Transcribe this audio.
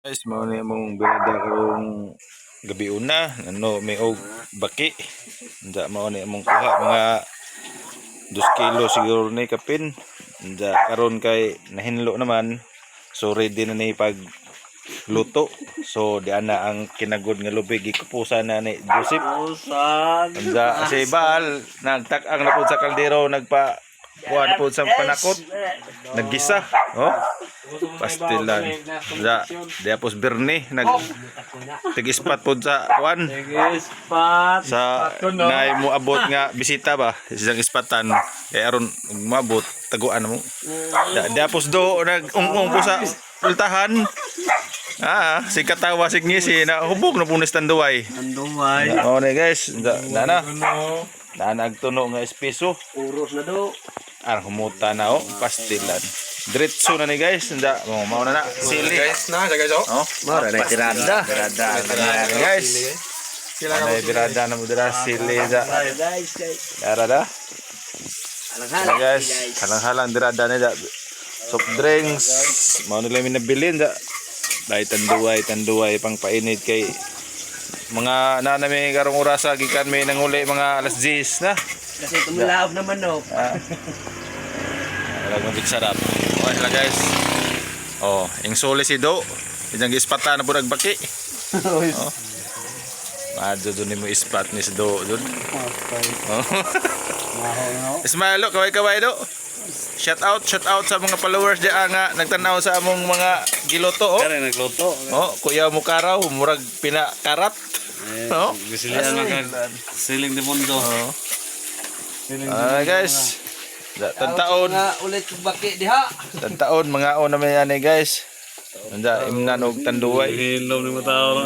Guys, mao ni mong birada karong gabi una, ano may og baki. Anda mao ni mong kuha mga 2 kilo siguro ni kapin. Anda karon kay nahinlo naman. So ready na ni pag luto. So di ana ang kinagod nga lubig ikupusan na ni Joseph. Anda si Bal nagtak-ang na pud sa kaldero nagpa kuan pud sa panakot. Naggisa, oh. Pastilan. Dia pos Bernie tig-ispat pod sa kuan. Sa nay mo abot nga bisita ba isang ispatan kay aron umabot taguan mo. Dia pos do nag-ungong po sa pultahan. Si katawa sig ngisi na hubog na punis tanduway. Oh na guys, na nagtuno nga espeso. Uros na do. Humuta na pastilan. Diretso na ni guys, mao na sili. Guys, guys, Oh, Mara na tirada. guys. Ano birada na mudra sili da. Yara da. Guys, halang-halang birada ni da. Soft drinks, mao nila minabilin da. Dai tanduay pang painit kay mga nanami karong orasa gikan may nanguli mga alas 10 na. Kasi tumulaog naman no. Talagang sarap. Okay sila guys. Oh, ing sole si Do. Isang ispata na burag baki. Oh. Madyo doon mo ispat ni si Do doon. Oh. Ismailo, kaway-kaway Do. Shout out sa mga followers diyan nga nagtanaw sa among mga giloto oh. Kare nagluto. Oh, kuya mo karaw, murag pinakarat. Oh. Gisilian siling de mundo. Oh. Guys. Tantaon ulit baki diha. Tantaon mga o na may ani guys. Anda imnan og tanduway. Hello ni mataw.